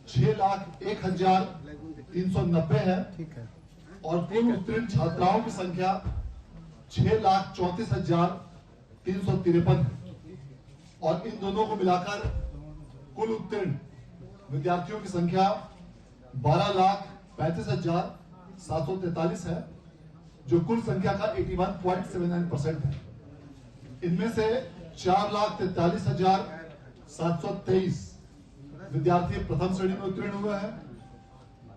6,01,390 है। ठीक है। और कुल उत्तीर्ण छात्राओं की संख्या 6,34,353 है। और इन दोनों को मिलाकर कुल उत्तीर्ण विद्यार्थियों की संख्या 12,35,743 है, जो कुल संख्या का 81.79% है। इनमें से 4,43,723 विद्यार्थी प्रथम श्रेणी में उत्तीर्ण हुए हैं।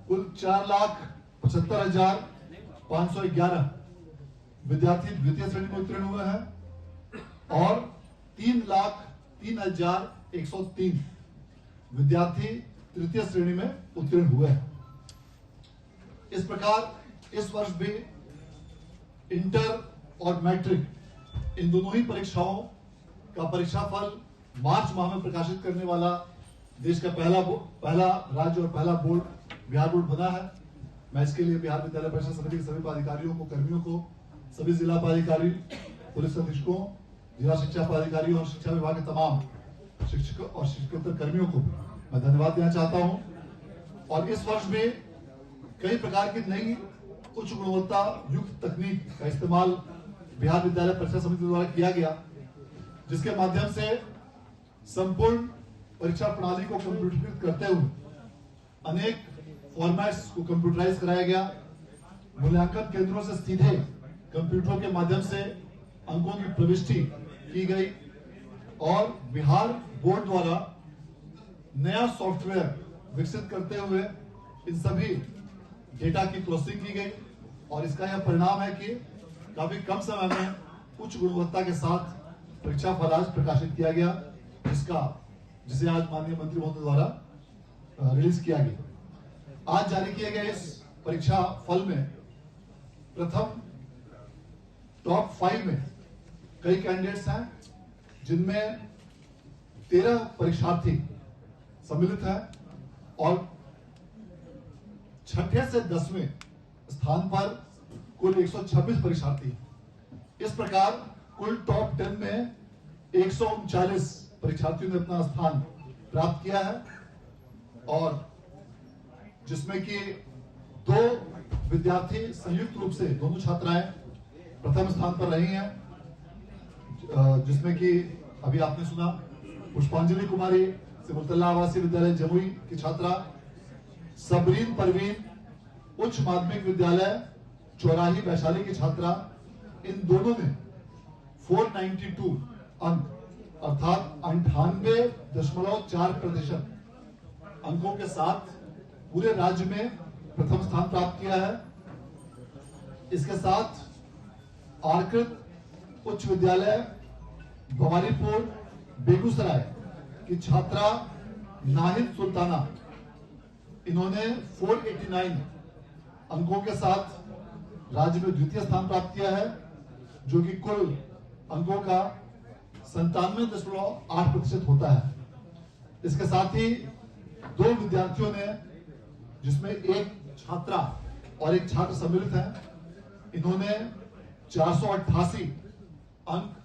कुल 4,75,511 विद्यार्थी द्वितीय श्रेणी में उत्तीर्ण हुए हैं और 3,03,103 विद्यार्थी तृतीय श्रेणी में उत्तीर्ण हुए हैं। इस प्रकार इस वर्ष भी इंटर और मैट्रिक इन दोनों ही परीक्षाओं का परीक्षाफल मार्च माह में प्रकाशित करने वाला देश का पहला राज्य और पहला बोर्ड बिहार बोर्ड बना है। मैं इसके लिए बिहार विद्यालय परीक्षा समिति के सभी पदाधिकारियों को, कर्मियों को, सभी जिला पदाधिकारी, पुलिस अधीक्षकों, जिला शिक्षा पदाधिकारियों और शिक्षा विभाग के तमाम शिक्षकों और शिक्षकेतर कर्मियों को मैं धन्यवाद देना चाहता हूं। और इस वर्ष में कई प्रकार की नई उच्च गुणवत्ता युक्त तकनीक का इस्तेमाल बिहार विद्यालय परीक्षा समिति द्वारा किया गया, जिसके माध्यम से संपूर्ण परीक्षा प्रणाली को कंप्यूटरीकृत करते हुए अनेक फॉर्मेट्स को कंप्यूटराइज कराया गया। मूल्यांकन केंद्रों से सीधे कंप्यूटरों के माध्यम से अंकों की प्रविष्टि की गई और बिहार बोर्ड द्वारा नया सॉफ्टवेयर विकसित करते हुए इन सभी डेटा की प्रोसेसिंग की गई। और इसका यह परिणाम है कि काफी कम समय में उच्च गुणवत्ता के साथ परीक्षा फल आज प्रकाशित किया गया, जिसे आज माननीय मंत्री महोदय द्वारा रिलीज किया गया। आज जारी किए गए इस परीक्षा फल में प्रथम टॉप 5 में कई कैंडिडेट्स हैं, जिनमें 13 परीक्षार्थी सम्मिलित हैं और 6ठे से 10वें स्थान पर कुल 126 परीक्षार्थी। इस प्रकार कुल टॉप 10 में 139 परीक्षार्थियों ने अपना स्थान प्राप्त किया है और जिसमें कि 2 विद्यार्थी संयुक्त रूप से, दोनों छात्राएं प्रथम स्थान पर रही हैं, जिसमें कि अभी आपने सुना पुष्पांजलि कुमारी सिमुलतल्ला आवासीय विद्यालय जमुई की छात्रा, सबरीन परवीन उच्च माध्यमिक विद्यालय चौराही वैशाली की छात्रा। इन दोनों ने 492 अंक अर्थात 98.4% अंकों के साथ पूरे राज्य में प्रथम स्थान प्राप्त किया है। इसके साथ आर्कृत उच्च विद्यालय भवानीपुर बेगूसराय की छात्रा नाहिद सुल्ताना, इन्होंने 489 अंकों के साथ राज्य में द्वितीय स्थान प्राप्त किया है, जो कि कुल अंकों का 97.8% होता है। इसके साथ ही 2 विद्यार्थियों ने, जिसमें एक छात्रा और एक छात्र सम्मिलित हैं, इन्होंने 488 अंक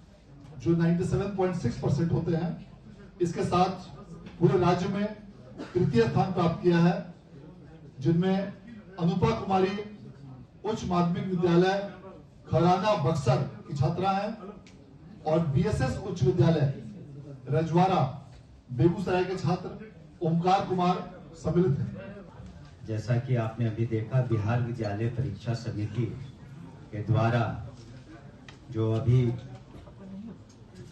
जो 97.6% होते हैं, इसके साथ पूरे राज्य में तृतीय स्थान प्राप्त किया है, जिनमें अनुपा कुमारी उच्च माध्यमिक विद्यालय खराना बक्सर की छात्रा है और बीएसएस उच्च विद्यालय रजवाड़ा बेगूसराय के छात्र ओमकार कुमार सम्मिलित हैं। जैसा कि आपने अभी देखा, बिहार विद्यालय परीक्षा समिति के द्वारा जो अभी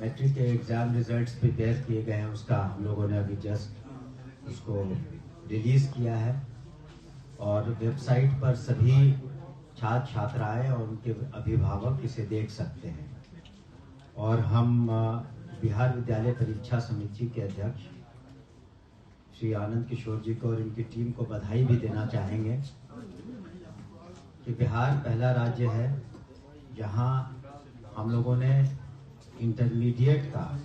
मैट्रिक के एग्जाम रिजल्ट्स प्रिपेयर किए गए हैं, उसका हम लोगों ने अभी जस्ट उसको रिलीज किया है और वेबसाइट पर सभी छात्र छात्राएं और उनके अभिभावक इसे देख सकते हैं। और हम बिहार विद्यालय परीक्षा समिति के अध्यक्ष श्री आनंद किशोर जी को और इनकी टीम को बधाई भी देना चाहेंगे कि बिहार पहला राज्य है जहां हम लोगों ने इंटरमीडिएट का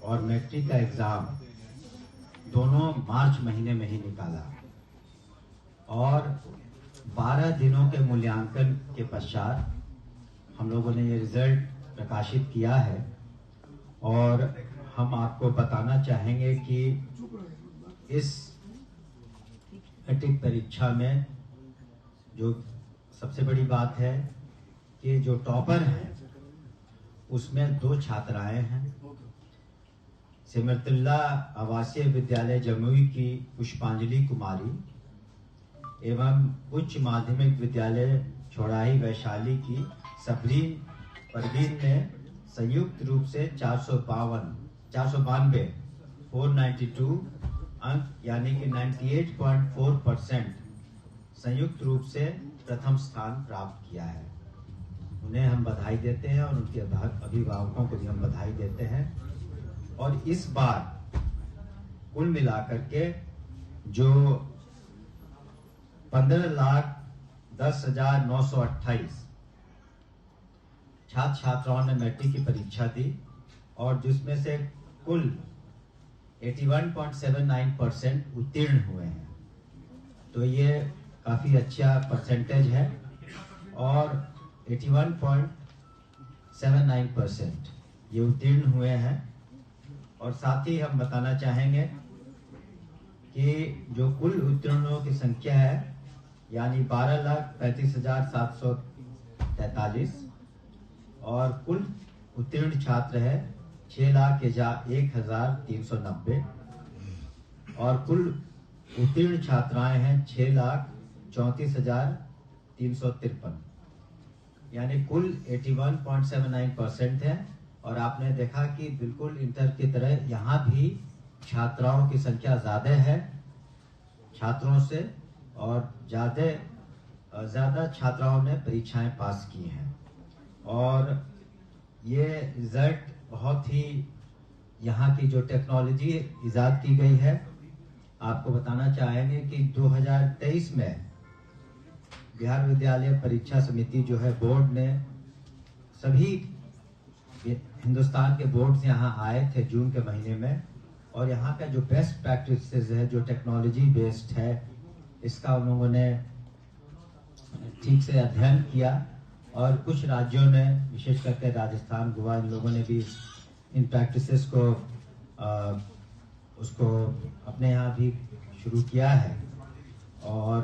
और मैट्रिक का एग्जाम दोनों मार्च महीने में ही निकाला और 12 दिनों के मूल्यांकन के पश्चात हम लोगों ने ये रिजल्ट प्रकाशित किया है। और हम आपको बताना चाहेंगे कि इस मैट्रिक परीक्षा में जो सबसे बड़ी बात है कि जो टॉपर हैं उसमें 2 छात्राएं हैं। सिमरतुल्ला आवासीय विद्यालय जमुई की पुष्पांजलि कुमारी एवं उच्च माध्यमिक विद्यालय छोड़ाही वैशाली की सबरीन परवीन ने संयुक्त रूप से 492 अंक यानी कि 98.4% संयुक्त रूप से प्रथम स्थान प्राप्त किया है। उन्हें हम बधाई देते हैं और उनके अभिभावकों को भी हम बधाई देते हैं। और इस बार कुल मिलाकर के जो 15,10,928 छात्र छात्राओं ने मैट्रिक की परीक्षा दी और जिसमें से कुल 81.79% उत्तीर्ण हुए हैं। तो ये काफी अच्छा परसेंटेज है और 81.79% ये उत्तीर्ण हुए हैं। और साथ ही हम बताना चाहेंगे कि जो कुल उत्तीर्णों की संख्या है यानी 12,35,743 और कुल उत्तीर्ण छात्र है 6,01,390 और कुल उत्तीर्ण छात्राएं हैं 6,34,353 यानी कुल 81.79% है। और आपने देखा कि बिल्कुल इंटर की तरह यहाँ भी छात्राओं की संख्या ज्यादा है छात्रों से और ज्यादा छात्राओं ने परीक्षाएं पास की हैं। और ये रिजल्ट बहुत ही यहाँ की जो टेक्नोलॉजी इजाद की गई है, आपको बताना चाहेंगे कि 2023 में बिहार विद्यालय परीक्षा समिति जो है बोर्ड ने सभी हिंदुस्तान के बोर्ड यहाँ आए थे जून के महीने में और यहाँ का जो बेस्ट प्रैक्टिसेस है जो टेक्नोलॉजी बेस्ड है इसका उन लोगों ने ठीक से अध्ययन किया। और कुछ राज्यों ने विशेष करके राजस्थान गोवा इन लोगों ने भी इन प्रैक्टिसेस को उसको अपने यहाँ भी शुरू किया है। और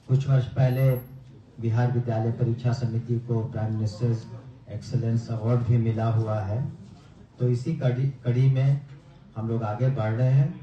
कुछ वर्ष पहले बिहार विद्यालय परीक्षा समिति को प्राइम मिनिस्टर्स एक्सीलेंस अवार्ड भी मिला हुआ है। तो इसी कड़ी में हम लोग आगे बढ़ रहे हैं।